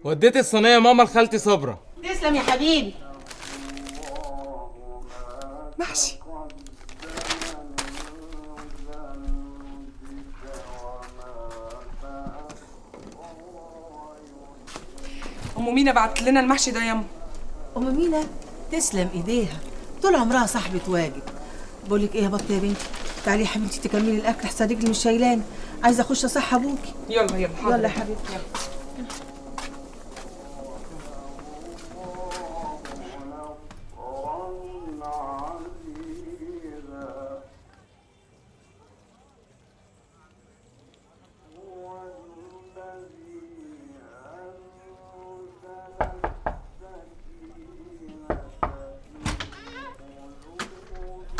وديت الصينيه ماما لخالتي صبرا. تسلم يا حبيبي. محشي. ام مينا بعت لنا المحشي ده ياما. ام مينا تسلم ايديها، طول عمرها صاحبة واجب. بقول لك ايه يا بطه يا بنتي، تعالي يا حبيبتي تكملي الاكل، احسن رجلي مش شايلاني، عايزه اخش اصح ابوكي. يلا يلا حاضر. يلا يا حبيبتي يلا.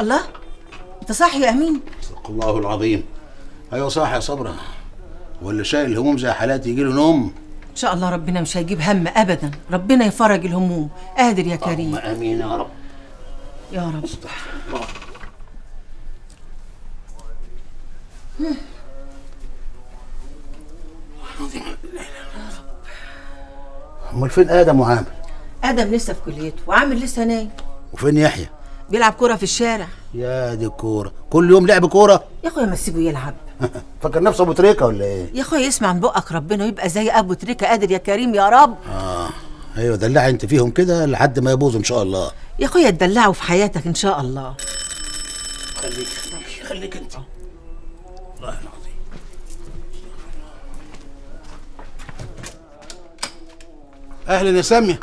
الله، انت صاحي يا امين؟ صدق الله العظيم. ايوه صاحي يا صبرا، واللي شايل الهموم زي حالاتي يجي له نوم. ان شاء الله ربنا مش هيجيب هم ابدا، ربنا يفرج الهموم، قادر يا كريم. امين يا رب يا رب. استغفر الله. امال فين ادم وعامر؟ ادم لسه في كليته وعامر لسه نايم. وفين يحيى؟ بيلعب كرة في الشارع. يا دي الكوره، كل يوم لعب كوره. يا اخويا ما تسيبه يلعب. فاكر نفسه ابو تريكه ولا ايه؟ يا اخويا يسمع من بقك ربنا ويبقى زي ابو تريكه، قادر يا كريم يا رب. ايوه دلعي انت فيهم كده لحد ما يبوظوا ان شاء الله. يا اخويا تدلعوا في حياتك ان شاء الله. خليك انت. والله العظيم. اهلا يا ساميه.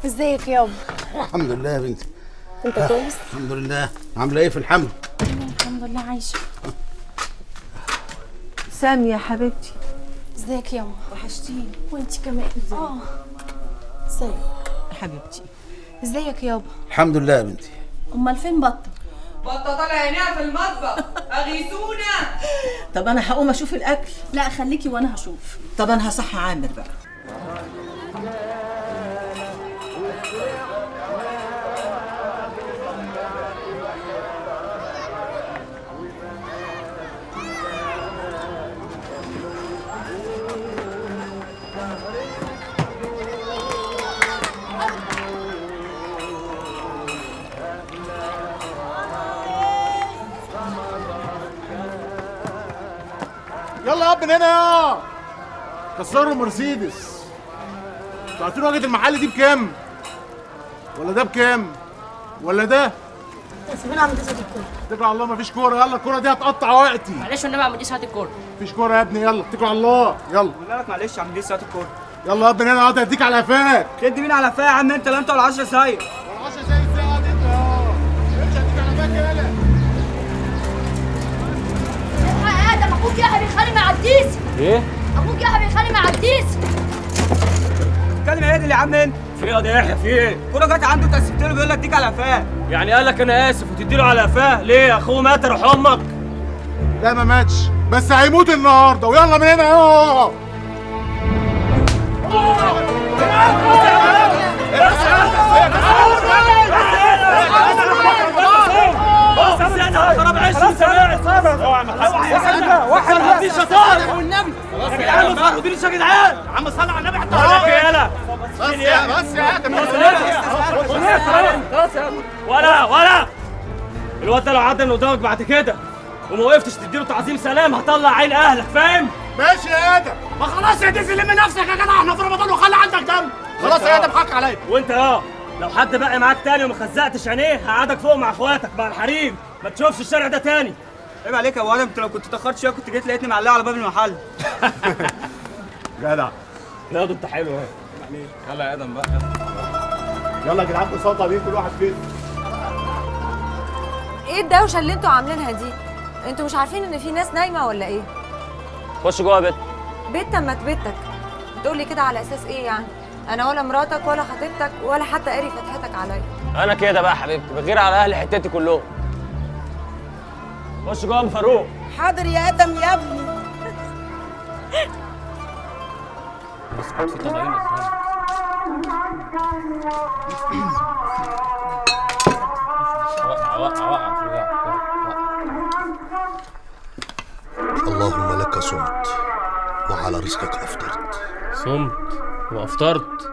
ازيك يابا؟ الحمد لله يا بنتي. انت كويس؟ الحمد لله. عامله ايه في الحمل؟ الحمد لله عايشه. سامية يا حبيبتي. ازيك يابا؟ وحشتيني. وانت كمان. ازيك يا حبيبتي. ازيك يابا؟ الحمد لله يا بنتي. امال فين بطه؟ بطه طالع عينيها في المطبخ، اغيثونا. طب انا هقوم اشوف الاكل. لا خليكي وانا هشوف. طب انا هصحى عامر بقى. يلا يا ابن هنا يا كسروا المرسيدس. انتوا عارفين واجهة المحل دي بكام؟ ولا ده بكام؟ ولا ده؟ سيبينا عم تسعد الكوره. اتكلوا على الله، مفيش كورة. يلا الكورة دي هتقطع وقتي. معلش والنبي يا عم دي ساعة الكورة. مفيش كورة يا ابني، يلا اتكلوا على الله. يلا بقول لك معلش يا عم دي ساعة الكورة. يلا يا ابن هنا، اقعد هديك على قفاك. شد مين على قفايا يا عم انت؟ لا انت ولا 10 سايق. ولا 10 زي ازاي؟ اقعد انت امشي هديك على قفاك يلا. الحق يا ادم، اخوك يحيى بيخانق مع عبديس. ايه؟ اخوك يحيى بيخانق مع عبديس. اتكلم يا اللي يا عم انت. في ايه يا يحيى؟ في ايه؟ الكورة جت عنده تأسفت له بيقول لك اديك على قفاه. يعني قال لك انا اسف وتدي له على قفاه؟ ليه يا اخوه مات روح امك؟ لا ما ماتش، بس هيموت النهارده. ويلا من هنا يلا. خرب عيش واحد مفيش شطاره والنبي. خلاص يا جدعان ما تفرقوا يا جدعان. يا عم صل على النبي حتى يلا. بس يا ادم خلاص يا ولا الواد ده لو عدى من قدامك بعد كده وما وقفتش تديله تعظيم سلام هطلع عين اهلك، فاهم؟ ماشي يا ادم. ما خلاص يا ديزي لم نفسك يا جدع، احنا في رمضان وخلي عندك دم. خلاص يا ادم حق عليا. وانت لو حد بقى معاك تاني وما خزقتش عينيه هقعدك فوق مع اخواتك مع الحريم، ما تشوفش الشارع ده تاني. عيب عليك يا ابو ادم، انت لو كنت اتاخرت شويه كنت جيت لقيتني معلقه على باب المحل. جدع. لا انت حلو اهي. يلا يا ادم بقى. يلا يا جدعان بساطه دي، كل واحد فين. ايه الدوشه اللي انتوا عاملينها دي؟ انتوا مش عارفين ان في ناس نايمه ولا ايه؟ خش جوه يا بت. بيت ما بيتك. بتقولي كده على اساس ايه يعني؟ انا ولا مراتك ولا خطيبتك ولا حتى قاري فتحتك عليا. انا كده بقى حبيبتي بغير على اهل حتتي كلهم. خش جوه يا ام فاروق. حاضر يا ادم يا ابني. اسكت في طبعين اللهم لك صمت وعلى رزقك افطرت. صمت وافطرت.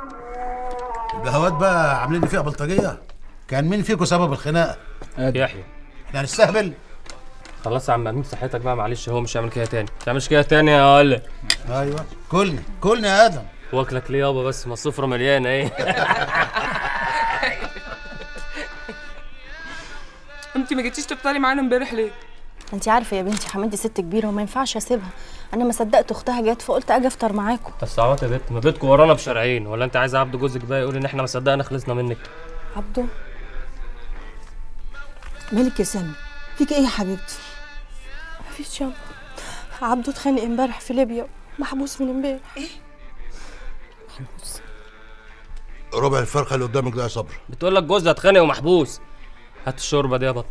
البهوات بقى عاملين لي فيها بلطجيه. كان مين فيكم سبب الخناقه؟ يحيى احنا هنستهبل؟ خلاص يا عم امين صحتك بقى، معلش هو مش هيعمل كده تاني، ما تعملش كده تاني يا ولد. ايوه كلني يا ادم. واكلك ليه يابا؟ بس ما السفره مليانه ايه. انت ما جيتيش تفطري معانا امبارح ليه؟ انت عارفه يا بنتي حماتي ست كبيره وما ينفعش اسيبها. انا ما صدقت اختها جت فقلت اجي افطر معاكم. تصعبات يا بت، ما بيتكم ورانا بشرعين، ولا انت عايز عبد جوزك بقى يقول ان احنا ما صدقنا خلصنا منك؟ عبده مالك يا سامي؟ فيك ايه يا حبيبتي؟ مفيش يابا. عبده اتخانق امبارح في ليبيا، محبوس من امبارح. ايه؟ ربع الفرخه اللي قدامك ده يا صبر. بتقول لك جوزها اتخانق ومحبوس. هات الشوربه دي يا بط.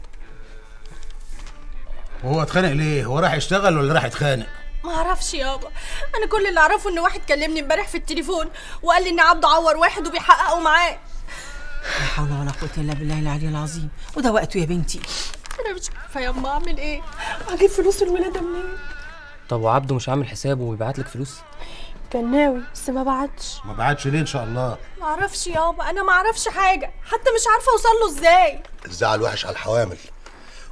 وهو اتخانق ليه؟ هو راح يشتغل ولا راح يتخانق؟ ما اعرفش يابا، انا كل اللي اعرفه ان واحد كلمني امبارح في التليفون وقال لي ان عبده عور واحد وبيحققوا معاه. لا حول ولا قوه الا بالله العلي العظيم. وده وقته يا بنتي. انا مش عارفه ياما اعمل ايه، اجيب فلوس الولاده منين؟ طب وعبده مش عامل حسابه ويبعت لك فلوس؟ كان ناوي بس ما بعتش. ما بعتش ليه ان شاء الله؟ ما اعرفش يابا، انا ما اعرفش حاجه، حتى مش عارفه اوصل له ازاي. الزعل وحش على الحوامل،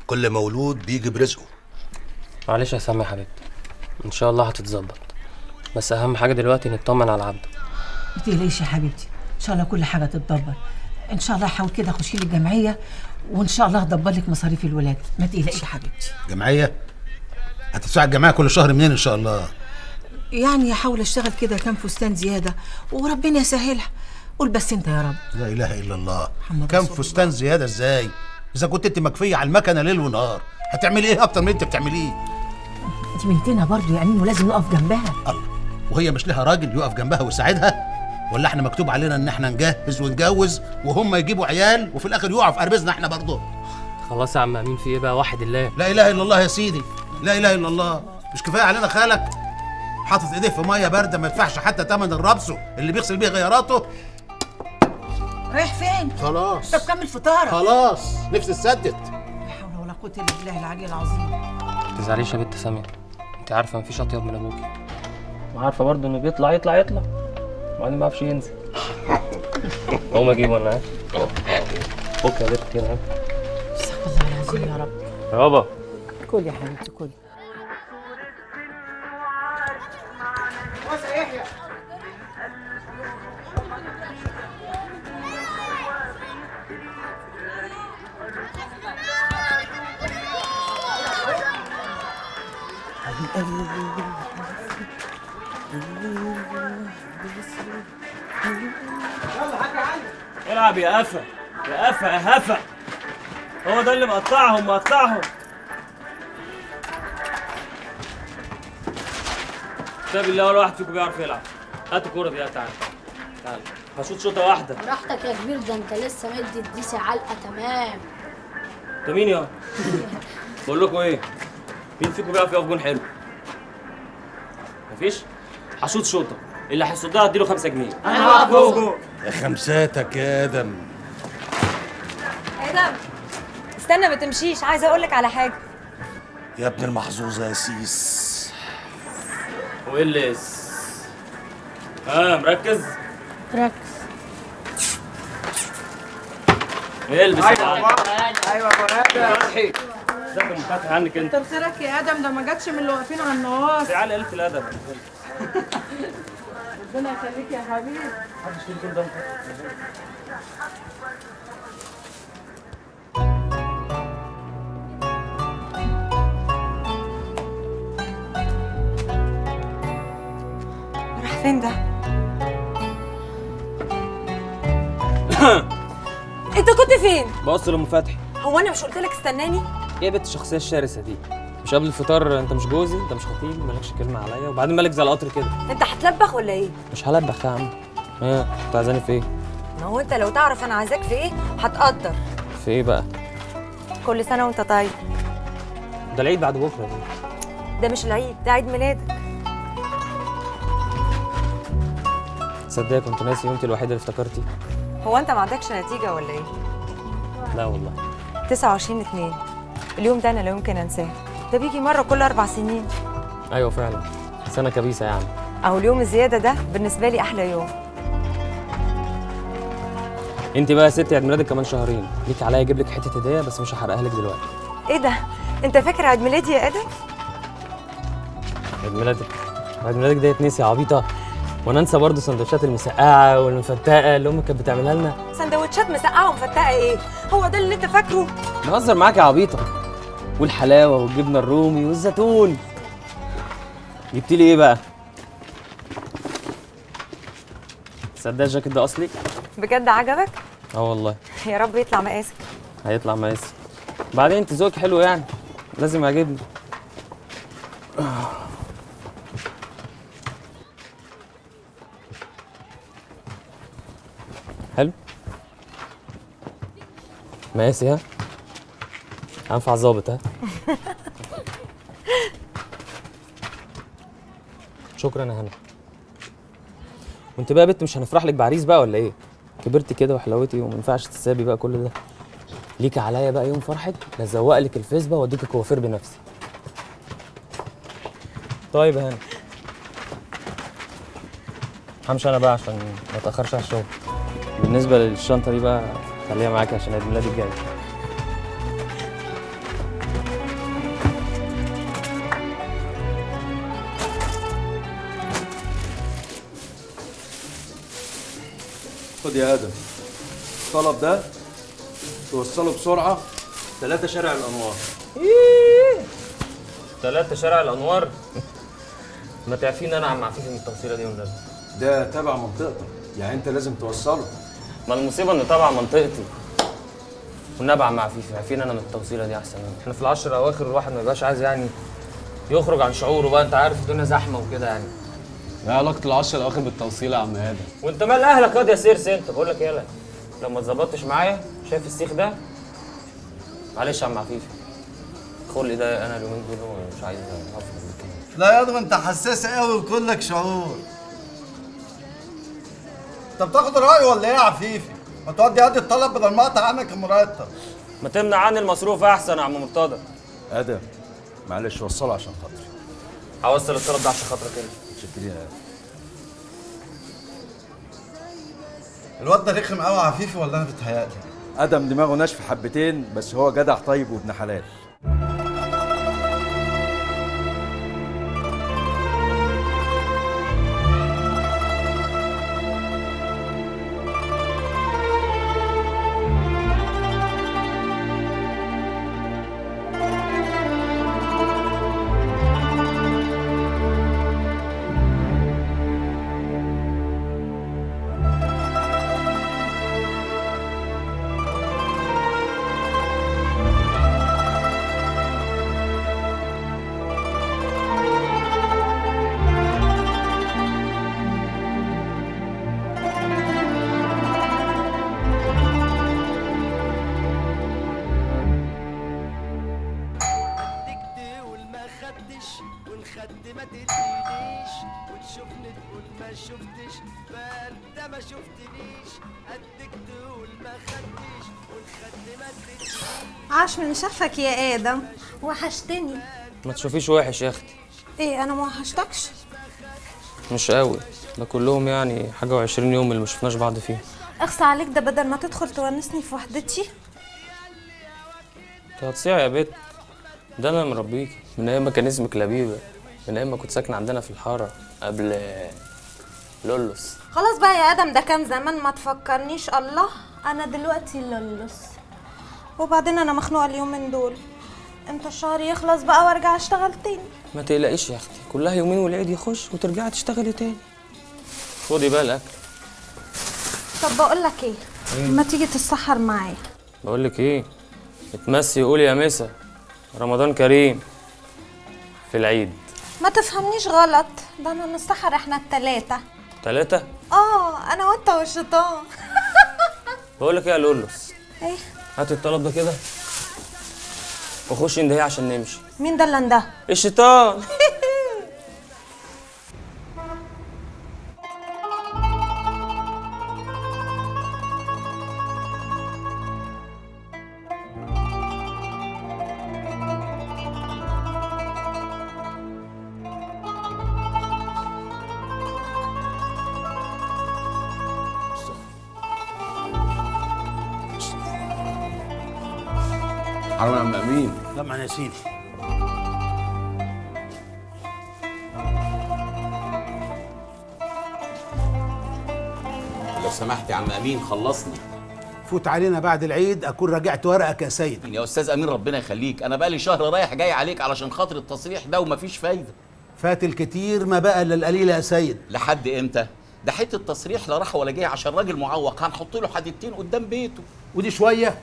كل مولود بيجي برزقه. معلش يا سامي يا حبيبتي، ان شاء الله هتتظبط، بس اهم حاجه دلوقتي نطمن على عبده. ما تقلقيش يا حبيبتي، ان شاء الله كل حاجه تتدبر. ان شاء الله حاول كده خشي لي الجمعيه وان شاء الله هدبر لك مصاريف الولاده. ما تقلقيش يا حبيبتي. جمعيه؟ هتدفع الجمعيه كل شهر منين ان شاء الله؟ يعني هحاول اشتغل كده كام فستان زياده وربنا يسهلها. قول بس انت يا رب. لا اله الا الله. محمد كام رسول فستان الله. زياده ازاي؟ اذا كنت انت مكفيه على المكنه ليل ونهار، هتعملي ايه اكتر من اللي انت بتعمليه؟ انت بنتنا برضه يا امين ولازم نقف جنبها. الله، وهي مش لها راجل يقف جنبها ويساعدها؟ ولا احنا مكتوب علينا ان احنا نجهز ونجوز وهم يجيبوا عيال وفي الاخر يقعوا في قربزنا احنا برضه؟ خلاص يا عم امين، في ايه بقى؟ واحد الله. لا اله الا الله يا سيدي، لا اله الا الله. مش كفايه علينا خالك حاطط ايديه في ميه بارده ما يدفعش حتى ثمن الربسه اللي بيغسل بيه غياراته؟ رايح فين؟ خلاص طب كمل فطارك. خلاص نفسي اتسدد. لا حول ولا قوه الا بالله العلي العظيم. ما تزعليش يا بنت ساميه، انت عارفه مفيش اطيب من ابوكي، وعارفه برضه انه بيطلع يطلع وبعدين ما يعرفش ينزل. قوم اجيبه انا. فك يا بنت كده. استغفر الله العظيم يا رب. يابا كل يا حبيبتي كل. العب يا قفا يا قفا يا هفا، هو ده اللي مقطعهم. كتاب الله ولا واحد فيكم بيعرف يلعب. هات الكوره دي، تعال هشوط شوطه واحده. براحتك يا كبير، ده انت لسه مدي الديسي علقه تمام. انت مين يا؟ بقول لكم ايه؟ مين فيكم بيعرف يقف جون حلو؟ مفيش؟ هشوط شوطه، اللي هيصدها اديله 5 جنيه. انا هقف جون. يا خمساتك يا ادم. ادم استنى ما تمشيش، عايزه اقول لك على حاجه. يا ابن المحظوظه يا سيس. ويلس مركز؟ ركز. البس. ايوه فتحي ده كان فتحي عنك انت. كتر خيرك يا ادم، ده ما جاتش من اللي واقفين على النواص. تعالى قلة الادب. ربنا يخليك يا حبيبي. محدش فيكم كل ده راح فين ده؟ انت كنت فين؟ بص لام فتحي. هو انا مش قلت لك استناني؟ ايه يا بنت الشخصيه الشرسه دي؟ مش قبل الفطار انت مش جوزي، انت مش خطيبي، مالكش كلمه عليا، وبعدين مالك زي القطر كده. انت هتلبخ ولا ايه؟ مش هلبخ يا عم. ايه انت عايزاني في ايه؟ ما هو انت لو تعرف انا عايزاك في ايه هتقدر. في ايه بقى؟ كل سنه وانت طيب. ده العيد بعد بكره دي. ده مش العيد، ده عيد ميلادك. تصدقي كنت ناسي، وانت الوحيده اللي افتكرتي. هو انت ما عندكش نتيجه ولا ايه؟ لا والله. 29/2 اليوم ده انا لا يمكن انساه، ده بيجي مره كل 4 سنين. ايوه فعلا، سنه كبيسه يعني. اهو اليوم الزياده ده بالنسبه لي احلى يوم. انت بقى يا ستي عيد ميلادك كمان شهرين، ليك عليا اجيب لك حته هديه بس مش هحرقها لك دلوقتي. ايه ده؟ انت فاكر عيد ميلادي يا ادم؟ عيد ميلادك ده يتنسي يا عبيطه؟ وانا انسى برضه سندوتشات المسقعه والمفتقه اللي امك كانت بتعملها لنا؟ سندوتشات مسقعه ومفتقه ايه؟ هو ده اللي انت فاكره؟ بهزر معاك يا عبيطه. والحلاوه والجبنه الرومي والزيتون. جبت لي ايه بقى؟ تصدق الجاكيت ده اصلي؟ بجد عجبك؟ اه والله. يا رب يطلع مقاسك. هيطلع مقاسي. بعدين انت ذوقك حلو يعني، لازم يعجبني. حلو. مقاسي ها؟ هنفع ظابط ها؟ شكرا يا هنا. وانت بقى يا بنت مش هنفرح لك بعريس بقى ولا ايه؟ كبرتي كده وحلاوتي وما ينفعش تسابي بقى كل ده. ليكي عليا بقى يوم فرحك نزوق لك الفيسبا واديك الكوافير بنفسي. طيب يا هنا. همشي انا بقى عشان ما اتاخرش على الشغل. بالنسبه للشنطه دي بقى خليها معاكي عشان عيد ميلادي الجاي. خد يا ادم الطلب ده توصله بسرعه 3 شارع الانوار. 3 شارع الانوار؟ ما تعرفين انا عم عفيفي من التوصيله دي والنبي. ده تبع منطقتك يعني انت لازم توصله. ما المصيبه انه تبع منطقتي. والنبي عم عفيفي عارفين انا من التوصيله دي احسن مني. احنا في العشر الاواخر الواحد ما يبقاش عايز يعني يخرج عن شعوره بقى، انت عارف الدنيا زحمه وكده يعني. ايه علاقة العشر الأواخر بالتوصيله يا عم ادم؟ وانت مال اهلك ياض يا سيرس انت؟ بقول لك يالا لو ما اتظبطتش معايا شايف السيخ ده؟ معلش يا عم عفيفي خلقي ده انا اليومين دول مش عايز افضل كده. لا يا ادم انت حساس قوي وكلك شعور. انت بتاخد راي ولا ايه يا عفيفي؟ ما تودي قد الطلب بدل ما اقطع عنك المرتب. ما تمنع عني المصروف احسن يا عم مرتضى. ادم معلش وصله عشان خاطري. هوصل الطلب ده عشان خاطرك انت. متشكرين يا ادم. الواد ده رخم قوي يا عفيفي ولا انا بتهيألي؟ ادم دماغه ناشفه حبتين بس هو جدع طيب وابن حلال. عاش من شافك يا ادم، وحشتني. ما تشوفيش وحش يا اختي. ايه انا ما وحشتكش؟ مش قوي ده كلهم يعني حاجه و20 يوم اللي ما شفناش بعض فيهم. اخصى عليك، ده بدل ما تدخل تونسني في وحدتي. انت هتصيع يا بت. ده انا مربيكي من ايام ما كان اسمك لبيبه، من ايام ما كنت ساكنه عندنا في الحاره قبل لولوس. خلاص بقى يا ادم ده كان زمان ما تفكرنيش. الله انا دلوقتي لولوس، وبعدين انا مخنوقه اليومين دول. امتى الشهر يخلص بقى وارجع اشتغل تاني؟ ما تقلقيش يا اختي، كلها يومين والعيد يخش وترجعي تشتغلي تاني. خدي بقى الاكل. طب بقول لك ايه، ما تيجي تتسحر معايا؟ بقول لك ايه، اتمسي وقولي يا مسا رمضان كريم في العيد. ما تفهمنيش غلط، ده انا نسحر احنا التلاتة. 3؟ انا وانت والشيطان. بقول لك ايه يا لولوس، ايه؟ هات الطلب ده كده وخش اندهي عشان نمشي. مين ده اللي انده؟ الشيطان. حرام يا عم امين. طبعا يا سيدي. لو سمحت يا عم امين خلصني. فوت علينا بعد العيد اكون راجعت ورقك يا سيد. يا استاذ امين ربنا يخليك، انا بقالي شهر رايح جاي عليك علشان خاطر التصريح ده ومفيش فايده. فات الكتير ما بقى الا القليل يا سيد. لحد امتى؟ ده حته التصريح لا راح ولا جاي عشان راجل معوق هنحط له حديدتين قدام بيته. ودي شويه؟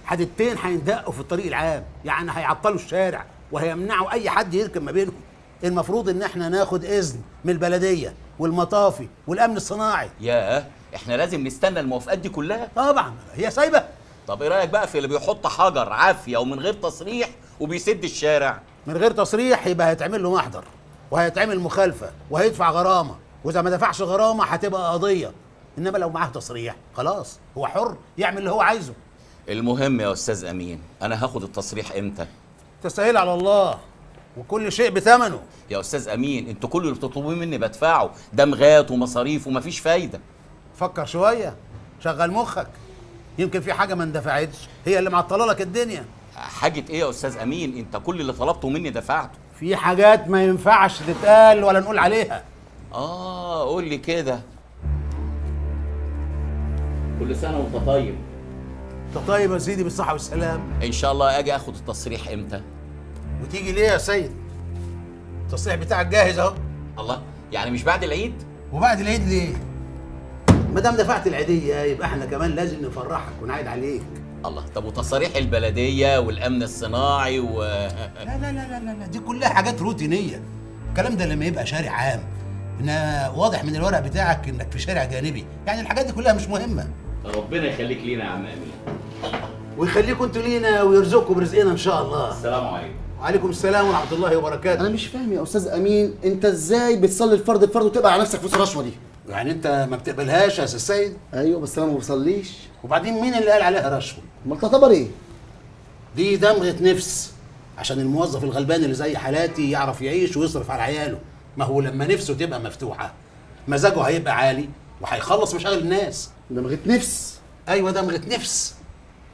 حديدتين هيندقوا في الطريق العام، يعني هيعطلوا الشارع وهيمنعوا اي حد يركب ما بينهم. المفروض ان احنا ناخد اذن من البلديه والمطافي والامن الصناعي. ياه، احنا لازم نستنى الموافقات دي كلها؟ طبعا هي سايبه. طب ايه رايك بقى في اللي بيحط حجر عافيه ومن غير تصريح وبيسد الشارع؟ من غير تصريح يبقى هيتعمل له محضر وهيتعمل مخالفه وهيدفع غرامه، واذا ما دفعش غرامه هتبقى قضيه. انما لو معاه تصريح خلاص هو حر يعمل اللي هو عايزه. المهم يا استاذ امين، انا هاخد التصريح امتى؟ تسهيل على الله وكل شيء بثمنه. يا استاذ امين انتوا كل اللي بتطلبوه مني بدفعه، دمغات ومصاريف ومفيش فايده. فكر شويه، شغل مخك، يمكن في حاجه ما اندفعتش هي اللي معطله لك الدنيا. حاجه ايه يا استاذ امين؟ انت كل اللي طلبته مني دفعته. في حاجات ما ينفعش تتقال ولا نقول عليها. قول لي كده. كل سنه وانت طيب. انت طيب يا سيدي بالصحه والسلام. ان شاء الله اجي اخد التصريح امتى؟ وتيجي ليه يا سيد؟ التصريح بتاعك جاهز اهو. الله، يعني مش بعد العيد؟ وبعد العيد ليه؟ ما دام دفعت العيديه يبقى احنا كمان لازم نفرحك ونعيد عليك. الله، طب وتصاريح البلديه والامن الصناعي لا لا لا لا لا، دي كلها حاجات روتينيه. الكلام ده لما يبقى شارع عام. انا واضح من الورق بتاعك انك في شارع جانبي، يعني الحاجات دي كلها مش مهمه. ربنا يخليك لينا يا عم امين. ويخليكم انتوا لينا ويرزقكم برزقنا ان شاء الله. السلام عليكم. وعليكم السلام ورحمه الله وبركاته. انا مش فاهم يا استاذ امين، انت ازاي بتصلي الفرض وتبقى على نفسك فلوس الرشوه دي؟ يعني انت ما بتقبلهاش يا استاذ سيد؟ ايوه بس انا ما بصليش. وبعدين مين اللي قال عليها رشوه؟ امال تعتبر ايه؟ دي دمغه نفس عشان الموظف الغلبان اللي زي حالاتي يعرف يعيش ويصرف على عياله. ما هو لما نفسه تبقى مفتوحه مزاجه هيبقى عالي وهيخلص مشاغل الناس. دمغه نفس؟ ايوه دمغه نفس.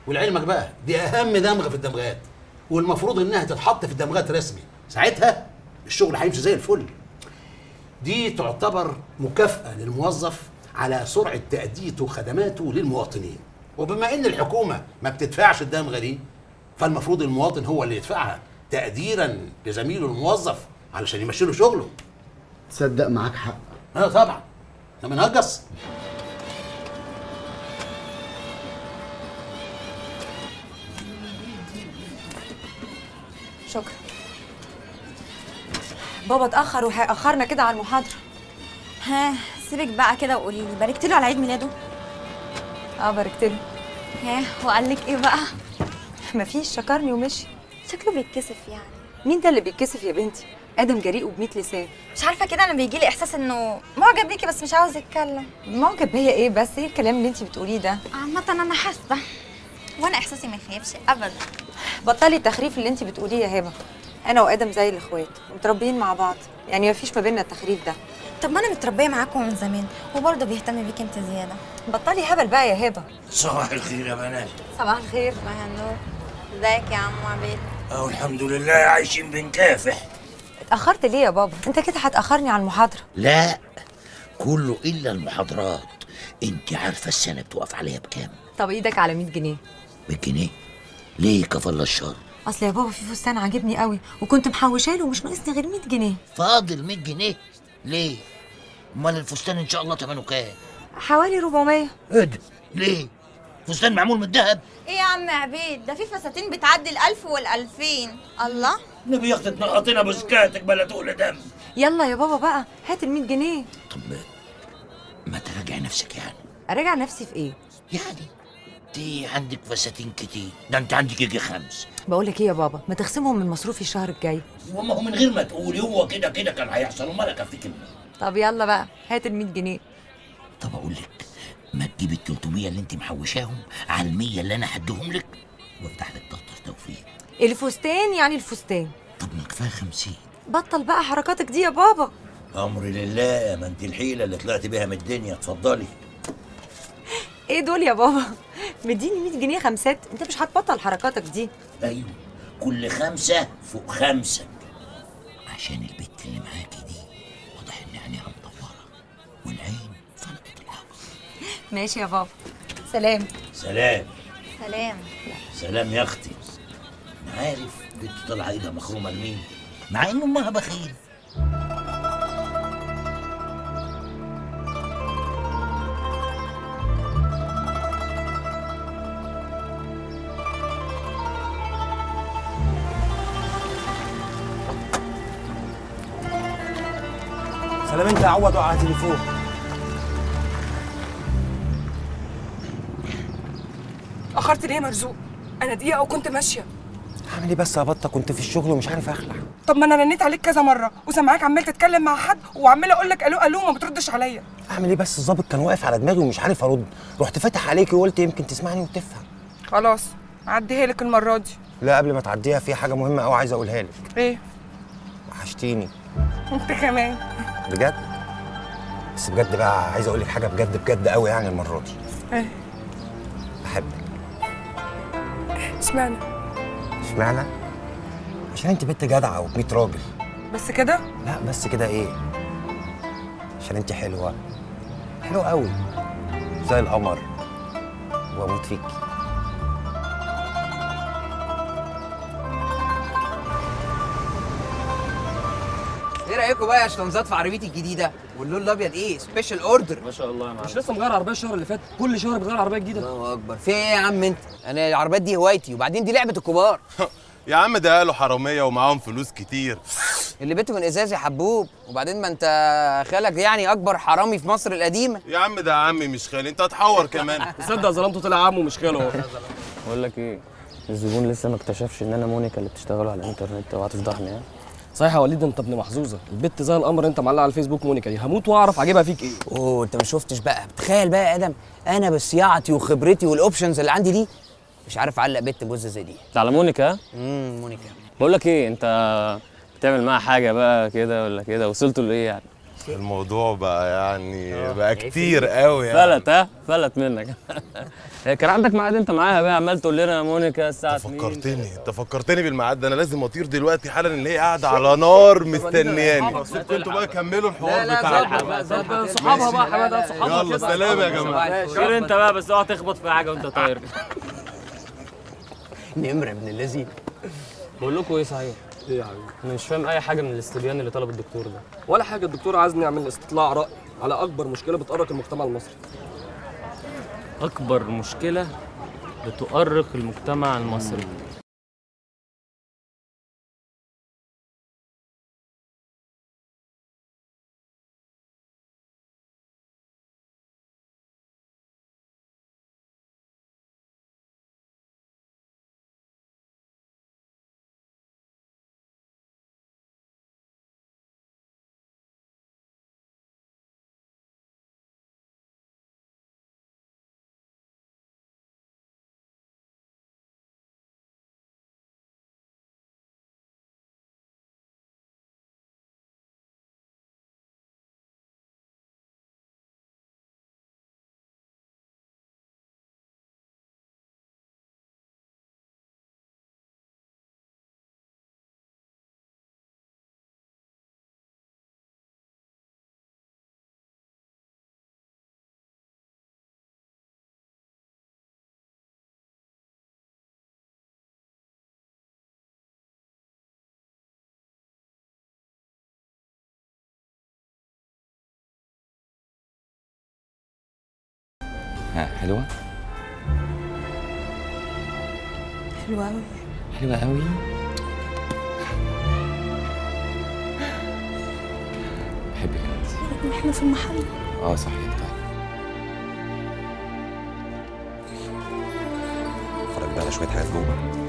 ولعلمك بقى دي اهم دمغه في الدمغات، والمفروض انها تتحط في الدمغات رسمي، ساعتها الشغل هيمشي زي الفل. دي تعتبر مكافأة للموظف على سرعة تأديته وخدماته للمواطنين. وبما ان الحكومة ما بتدفعش الدمغة دي فالمفروض المواطن هو اللي يدفعها تقديرا لزميله الموظف علشان يمشي له شغله. تصدق معاك حق. طبعا. احنا بنهجص. شكرا. بابا اتأخر وهيأخرنا كده على المحاضرة. ها سيبك بقى كده وقولي لي، باركت له على عيد ميلاده؟ باركت له. ها وقال لك ايه بقى؟ مفيش، شكرني ومشي. شكله بيتكسف يعني. مين ده اللي بيتكسف يا بنتي؟ ادم جريء وبميت لسان. مش عارفه كده، انا بيجي لي احساس انه معجب بيكي بس مش عاوز يتكلم. معجب بيا ايه بس؟ ايه الكلام اللي انت بتقوليه ده؟ عامه انا حاسه، وانا احساسي ما يخيبش ابدا. بطلي التخريف اللي انت بتقوليه يا هبه. انا وادم زي الاخوات ومتربيين مع بعض، يعني مفيش ما بيننا التخريف ده. طب ما انا متربيه معاكم من زمان وبرضه بيهتم بيك انت زياده. بطلي هبل بقى يا هبه. صباح الخير يا بنات. صباح الخير. صباح النور. ازيك يا عم عبيد؟ الحمد لله عايشين بنكافح. اتأخرت ليه يا بابا؟ انت كده هتأخرني على المحاضرة. لا كله الا المحاضرات. انت عارفه السنه بتوقف عليها بكام؟ طب ايدك على 100 جنيه. 100 جنيه؟ ليه كفل الشر؟ اصل يا بابا في فستان عاجبني قوي وكنت محوشاه له ومش ناقصني غير 100 جنيه. فاضل 100 جنيه؟ ليه؟ امال الفستان ان شاء الله ثمنه كام؟ حوالي 400. ايه ده؟ ليه؟ فستان معمول من الذهب؟ ايه يا عم عبيد، ده في فساتين بتعدي ال1000 وال2000. الله، نبي ياخد تنقطنا بسكاتك بلا تقول دم. يلا يا بابا بقى هات ال100 جنيه. طب ما تراجع نفسك يعني. اراجع نفسي في ايه؟ يعني انت عندك فساتين كتير، ده انت عندك يجي 5. بقول لك ايه يا بابا، ما تخصمهم من مصروفي الشهر الجاي. وما هو من غير ما تقولي هو كده كده كان هيحصل، وما اكفيك منه. طب يلا بقى هات ال100 جنيه. طب اقول لك ما تجيب ال300 اللي انت محوشاهم على ال100 اللي انا هديهم لك وافتح لك دفتر توفير. الفستان يعني الفستان. طب ما كفايه 50. بطل بقى حركاتك دي يا بابا. امر لله، ما انت الحيله اللي طلعت بيها من الدنيا. اتفضلي. ايه دول يا بابا؟ مديني 100 جنيه خمسات، انت مش هتبطل حركاتك دي. ايوه، كل 5 فوق 5. عشان البت اللي معاكي دي واضح ان عينيها مدوره والعين فلقت الحظ. ماشي يا بابا. سلام. سلام. سلام. سلام يا اختي. انا عارف بنت طالعه ايدها مخرومه لمين، مع ان امها بخيل. سلام انت يا عوض، وقع تليفون. اخرت ليه يا مرزوق؟ انا دقيقه وكنت ماشيه. اعمل ايه بس يا بطه، كنت في الشغل ومش عارف اخلع. طب ما انا رنيت عليك كذا مره وسامعاك عمال تتكلم مع حد وعمال اقول لك الو الو ما بتردش عليا. اعمل ايه بس، الظابط كان واقف على دماغي ومش عارف ارد، رحت فاتح عليكي وقلت يمكن تسمعني وتفهم. خلاص عديها لك المره دي. لا قبل ما تعديها في حاجه مهمه قوي عايز اقولها لك. ايه؟ وحشتيني. انت كمان. بجد؟ بس بجد بقى عايز اقول لك حاجه بجد بجد قوي يعني المره دي. ايه؟ بحبك. اشمعنى؟ اشمعنى؟ عشان انت بنت جدعه و100 راجل. بس كده؟ لا بس كده ايه؟ عشان انت حلوه، حلوه قوي زي القمر، واموت فيكي. ايه رايكم بقى يا شطنزات في عربيتي الجديده؟ واللون الابيض ايه؟ سبيشال اوردر. ما شاء الله يا معلم. مش لسه مغير عربيه الشهر اللي فات؟ كل شهر بتغير عربيه جديده. الله اكبر. في ايه يا عم انت؟ انا العربيات دي هوايتي، وبعدين دي لعبه الكبار. يا عم ده قالوا حراميه ومعاهم فلوس كتير. اللي بيته من ازاز يا حبوب، وبعدين ما انت خالك يعني اكبر حرامي في مصر القديمه. يا عم ده عمي مش خالي، انت هتحور كمان. تصدق ظلمته طلع عمه مش خاله. بقول لك ايه، الزبون لسه ما اكتشفش ان انا مونيكا اللي بتشتغلوا على الانترنت، وهتفضحني يعني. صحيح يا وليد، انت ابن محظوظه، البت زي القمر انت معلقه على الفيسبوك مونيكا دي، هموت واعرف عاجبها فيك ايه. اوه انت ما شفتش بقى، تخيل بقى يا ادم، انا بصياعتي وخبرتي والاوبشنز اللي عندي دي مش عارف اعلق بنت بوزه زي دي. على مونيكا؟ مونيكا. بقول لك ايه، انت بتعمل معاها حاجه بقى كده ولا كده؟ وصلتوا لايه يعني؟ الموضوع بقى يعني بقى كتير قوي يعني. فلت منك. كان عندك ميعاد انت معاها بقى، عمال تقول لنا مونيكا الساعه 2. انت فكرتني بالميعاد ده، انا لازم اطير دلوقتي حالا، اللي هي قاعده على نار مستنياني. سيبكم بقى كملوا الحوار بتاعكم. صحابها بقى حماده، صحابها. يلا سلام يا جماعه. خير انت بقى، بس اوعى تخبط في حاجه وانت طاير. نمره ابن اللذين. بقول لكم ايه صحيح؟ ايه يا حبيبي؟ انا مش فاهم اي حاجه من الاستبيان اللي طلب الدكتور ده. ولا حاجه، الدكتور عايزني اعمل استطلاع راي على اكبر مشكله بتؤرق المجتمع المصري. اكبر مشكله بتؤرق المجتمع المصري. حلوة؟ حلوة أوي. حلوة أوي. بحبك أنت. احنا في المحل. صحيح. طيب اتفرج بقى على شوية حاجات جوه.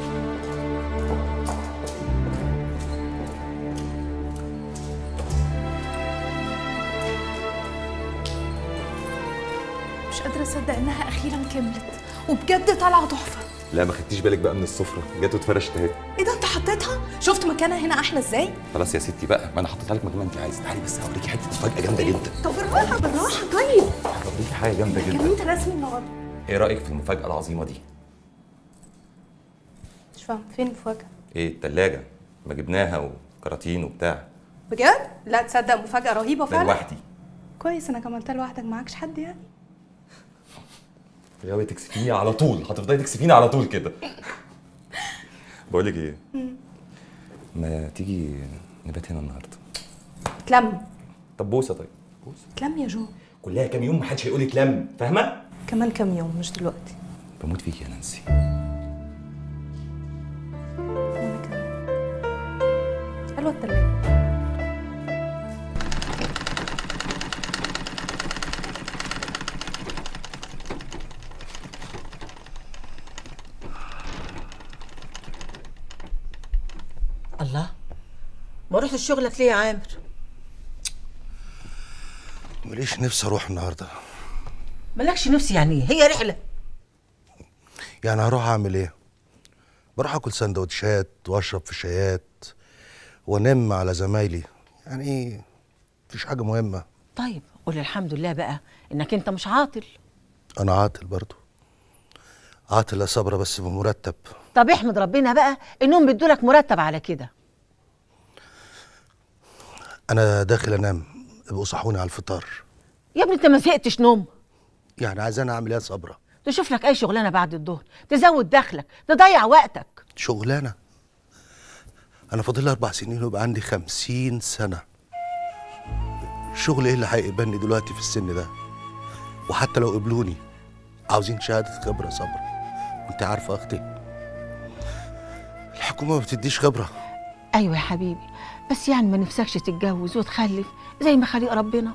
مش قادرة أصدق إنها أخيرا كملت، وبجد طالعة تحفة. لا ما خدتيش بالك بقى من السفرة، جت واتفرشت اهي. إيه ده، أنت حطيتها؟ شفت مكانها هنا أحلى إزاي؟ خلاص يا ستي بقى، ما أنا حطيتها لك مكان ما أنت عايزة. تعالي بس هوريكي حتة مفاجأة جامدة جدا. طب بالراحة بالراحة. طيب هوريكي حاجة جامدة جدا. كان أنت رسمي النهاردة. إيه رأيك في المفاجأة العظيمة دي؟ مش فاهم فين المفاجأة؟ ايه التلاجة؟ ما جبناها وكراتين وبتاع. بجد؟ لا تصدق مفاجأة رهيبة ده فعلا. لوحدي. كويس انك عملتها لوحدك، معكش حد يعني. غاوي تكسفيني على طول، هتفضلي تكسفيني على طول كده. بقول لك ايه؟ ما تيجي نبات هنا النهارده؟ تلم. طب بوسه طيب. بوسه. تلم يا جو. كلها كام يوم محدش هيقول لك لم، فاهمه؟ كمان كام يوم مش دلوقتي. بموت فيك يا نانسي. وانا كمان. حلوة التلاجة. الله، ما رحت شغلك ليه يا عامر؟ ماليش نفسي اروح النهارده. مالكش نفسي يعني ايه؟ هي رحله. يعني هروح اعمل ايه؟ بروح اكل سندوتشات واشرب في شايات وانام على زمايلي، يعني ايه؟ مفيش حاجه مهمه. طيب قول الحمد لله بقى انك انت مش عاطل. انا عاطل برضو، عاطل يا صبرا بس بمرتب. طب احمد ربنا بقى انهم بيدولك مرتب على كده. انا داخل انام، ابقوا صحوني على الفطار. يا ابني انت ما زهقتش نوم؟ يعني عايز انا اعمل ايه يا صبرا؟ تشوف لك اي شغلانه بعد الظهر تزود دخلك تضيع وقتك. شغلانه؟ انا فاضل لي 4 سنين ويبقى عندي 50 سنه. شغل ايه اللي هيقبلني دلوقتي في السن ده؟ وحتى لو قبلوني عاوزين شهاده خبره يا صبرا، وانت عارفه اختي الحكومه ما بتديش خبره. ايوه يا حبيبي، بس يعني ما نفسكش تتجوز وتخلف زي ما خلق ربنا.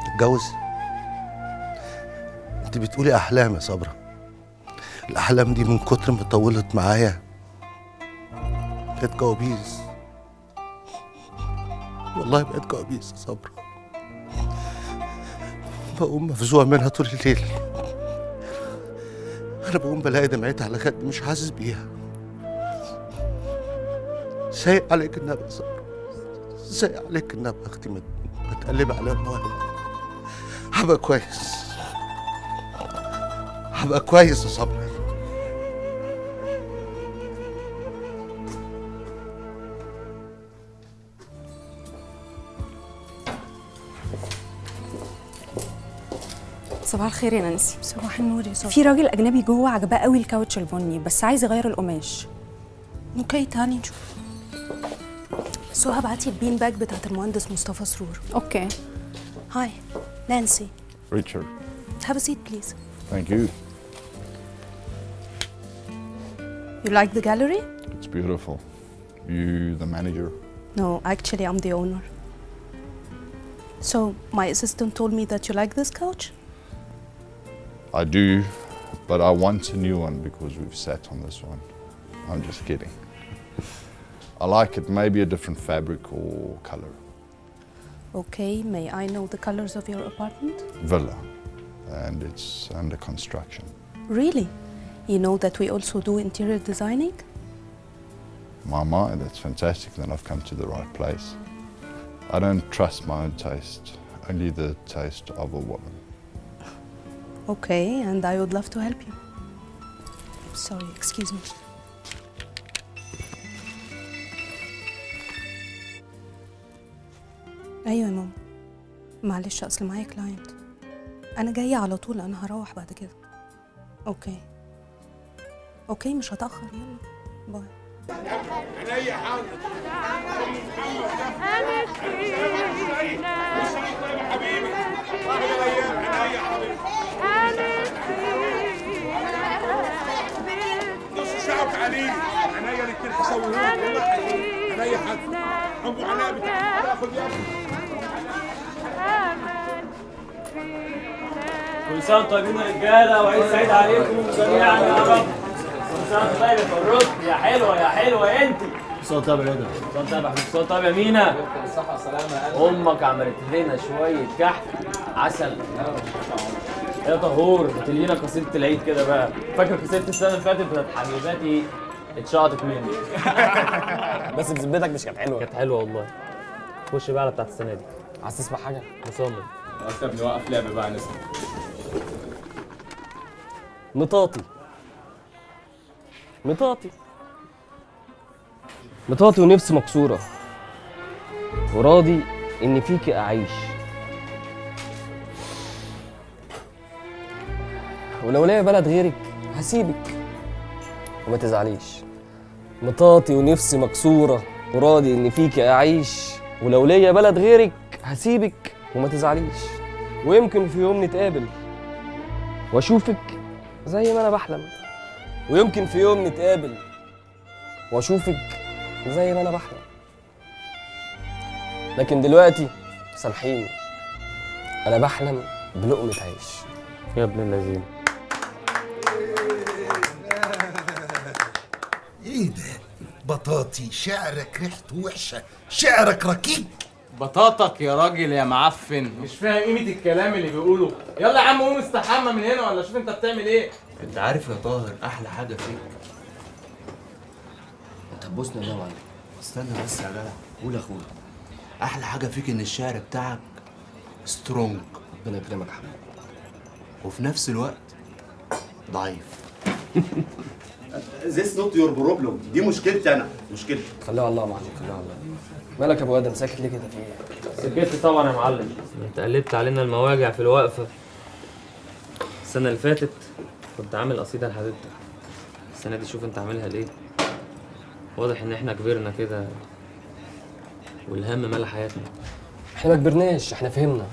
اتجوز؟ انت بتقولي احلام يا صبرا. الاحلام دي من كتر ما طولت معايا بقت كوابيس. والله بقت كوابيس يا صبرا. بقوم مفزوع منها طول الليل. انا بقوم بلاقي دمعتي على خدي مش حاسس بيها. سايق عليك النبي يا صبرا، سايق عليك النبي يا اختي، متقلبة على اموالي. هبقى كويس، هبقى كويس يا صبرا. صباح الخير يا نانسي. صباح النور يا صبرا. في راجل اجنبي جوه عجباه قوي الكاوتش البني، بس عايز يغير القماش. اوكي تعالي نشوف. سو هبعتي البين باج بتاعت المهندس مصطفى سرور. اوكي. هاي نانسي. Richard. Have a seat please. Thank you. You like the gallery? It's beautiful. You the manager? No, actually I'm the owner. So my assistant told me that you like this couch? I do, but I want a new one because we've sat on this one. I'm just kidding. I like it, maybe a different fabric or color. Okay, may I know the colors of your apartment? Villa, and it's under construction. Really? You know that we also do interior designing? Mama, that's fantastic, then I've come to the right place. I don't trust my own taste, only the taste of a woman. Okay, and I would love to help you. Sorry, excuse me. ايوه يا ماما، معلش اصل معايا كلاينت. انا جايه على طول، انا هروح بعد كده. اوكي اوكي مش هتاخر، يلا باي. عينيا حاضر. نص ساعة وتعالي. عينيا الاتنين هسويهم والله. عينيا حاضر. ابو علاء بتاع تاخد يا كل سنه وانتم طيبين يا رجاله، وعيد سعيد عليكم جميعا يا رب. كل سنه وانت طيب يا فروت، يا حلوه يا حلوه انت. كل سنه طيب يا ندى. كل سنه طيب يا حبيبي. كل سنه طيب يا مينا. بالصحه والسلامه يا قلبي. امك عملت لنا شويه كحك عسل. يا طهور قلت لنا قصيده العيد كده بقى. فاكر قصيده السنه اللي فاتت بتاعت حبيباتي اتشقطت مني. بس بذمتك مش كانت حلوه؟ كانت حلوه والله. خش بقى على بتاعت السنه دي. عايز تسمع حاجه؟ مصمم. خلاص يا ابني وقف لعب بقى نسمع. مطاطي مطاطي ونفسي مكسورة وراضي إن فيكي أعيش، ولو ليا بلد غيرك هسيبك وما تزعليش. مطاطي ونفسي مكسورة وراضي إن فيكي أعيش، ولو ليا بلد غيرك هسيبك وما تزعليش. ويمكن في يوم نتقابل وأشوفك زي ما أنا بحلم، ويمكن في يوم نتقابل وأشوفك زي ما أنا بحلم. لكن دلوقتي سامحيني، أنا بحلم بلقمة عيش. يا ابن اللذين. ايه ده؟ بطاطي شعرك ريحته وحشه، شعرك ركيك. بطاطك يا راجل يا معفن، مش فاهم قيمة الكلام اللي بيقوله. يلا يا عم قوم استحمى من هنا ولا شوف انت بتعمل ايه. انت عارف يا طاهر احلى حاجه فيك؟ انت هتبوسني ولا يا معلم؟ استنى بس يا جدع، قول يا اخويا. احلى حاجه فيك ان الشعر بتاعك سترونج، ربنا يكرمك يا حبيبي، وفي نفس الوقت ضعيف. This not your problem، دي مشكلتي انا، مشكلتي. خليها على الله يا معلم، خليها على الله. مالك يا ابو ادم ساكت ليه كده؟ في ايه؟ سكت طبعا يا معلم، انت قلبت علينا المواجع في الوقفه. السنه اللي فاتت كنت عامل قصيده لحبيبتك، السنه دي شوف انت عاملها ليه. واضح ان احنا كبرنا كده والهم ملا حياتنا. احنا ما كبرناش، احنا فهمنا،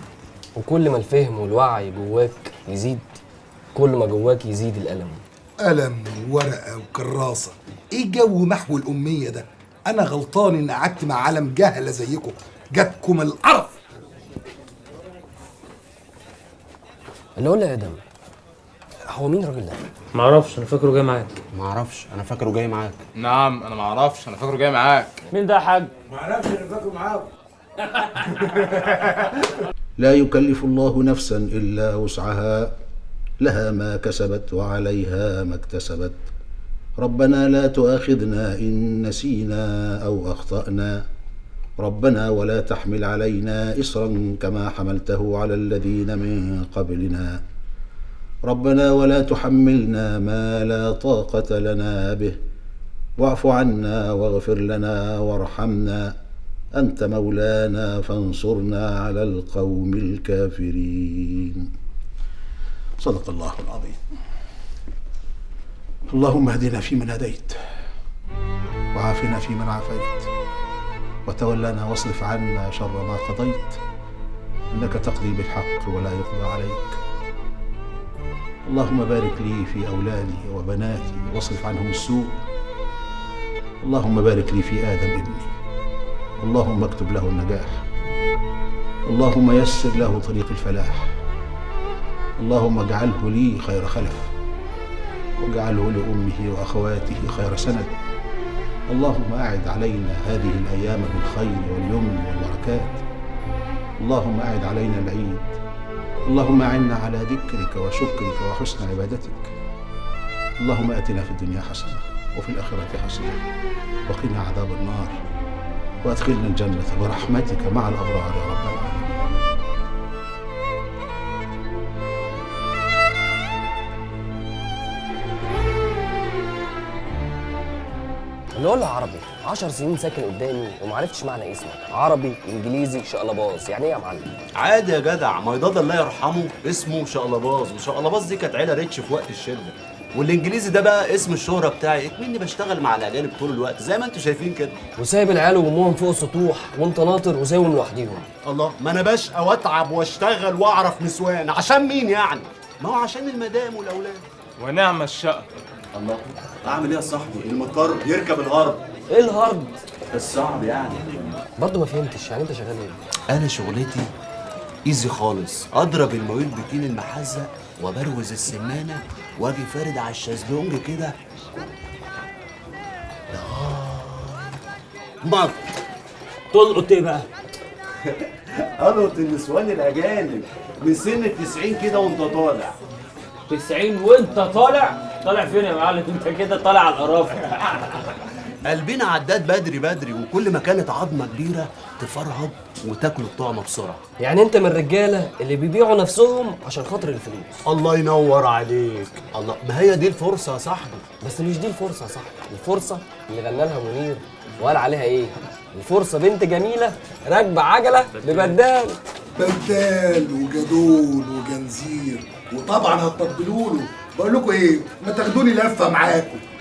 وكل ما الفهم والوعي جواك يزيد كل ما جواك يزيد الألم. قلم وورقة وكراسة، ايه جو محو الأمية ده؟ أنا غلطان إن قعدت مع عالم جهلة زيكم، جاتكم القرف. اللي قول يا ادم، هو مين الراجل ده؟ معرفش، انا فاكره جاي معاك. معرفش، انا فاكره جاي معاك. نعم انا معرفش، انا فاكره جاي معاك. مين ده يا حاج؟ معرفش، أنا فاكره معاك. لا يكلف الله نفسا إلا وسعها، لها ما كسبت وعليها ما اكتسبت. ربنا لا تؤاخذنا إن نسينا أو أخطأنا، ربنا ولا تحمل علينا إصرا كما حملته على الذين من قبلنا، ربنا ولا تحملنا ما لا طاقة لنا به، واعف عنا واغفر لنا وارحمنا، أنت مولانا فانصرنا على القوم الكافرين. صدق الله العظيم. اللهم اهدنا فيمن هديت، وعافنا فيمن عافيت، وتولنا واصرف عنا شر ما قضيت، إنك تقضي بالحق ولا يقضى عليك. اللهم بارك لي في أولادي وبناتي واصرف عنهم السوء. اللهم بارك لي في آدم ابني، اللهم اكتب له النجاح، اللهم يسر له طريق الفلاح، اللهم اجعله لي خير خلف، واجعله لأمه وأخواته خير سند. اللهم أعد علينا هذه الأيام بالخير واليمن والبركات. اللهم أعد علينا العيد. اللهم أعنا على ذكرك وشكرك وحسن عبادتك. اللهم آتنا في الدنيا حسنة وفي الآخرة حسنة وقنا عذاب النار، وأدخلنا الجنة برحمتك مع الأبرار يا رب العالمين. اللي قول له عربي 10 سنين ساكن قدامي ومعرفتش معنى اسمك، عربي انجليزي شقلباز، يعني ايه يا معلم؟ عادي يا جدع، ما يضاد الله يرحمه اسمه شقلباز، وشقلباز دي كانت عيله ريتش في وقت الشده، والانجليزي ده بقى اسم الشهره بتاعي، اكمني بشتغل مع الاجانب طول الوقت زي ما انتم شايفين كده. وسايب العيال وامهم فوق السطوح وانت ناطر وسايبهم لوحديهم. الله، ما انا بشقى واتعب واشتغل واعرف نسوان، عشان مين يعني؟ ما هو عشان المدام والاولاد. ونعم الشقة. الله، اعمل ايه يا صاحبي؟ المضطر يركب الغرب. ايه الهرب؟ الصعب يعني. برضه ما فهمتش، يعني انت شغال ايه؟ انا شغلتي ايزي خالص، اضرب المويل بكين المحزق وبروز السمانه واجي فارد على الشازلونج كده. مر تلقط ايه بقى؟ القط النسوان الاجانب من سن ال90 كده وانت طالع. 90 وانت طالع؟ طالع فين يا معلم؟ انت كده طالع على القرافه. قلبنا عداد بدري بدري، وكل ما كانت عظمه كبيره تفرهد وتاكل الطعمه بسرعه. يعني انت من الرجاله اللي بيبيعوا نفسهم عشان خاطر الفلوس. الله ينور عليك. الله، ما هي دي الفرصه يا صاحبي. بس مش دي الفرصه يا صاحبي، الفرصه اللي غنى لها منير وقال عليها ايه؟ الفرصه بنت جميله راكبه عجله ببدال. بدال وجدول وجنزير، وطبعا هتطبلوا له. بقول لكم ايه، ما تاخدوني لفه معاكم.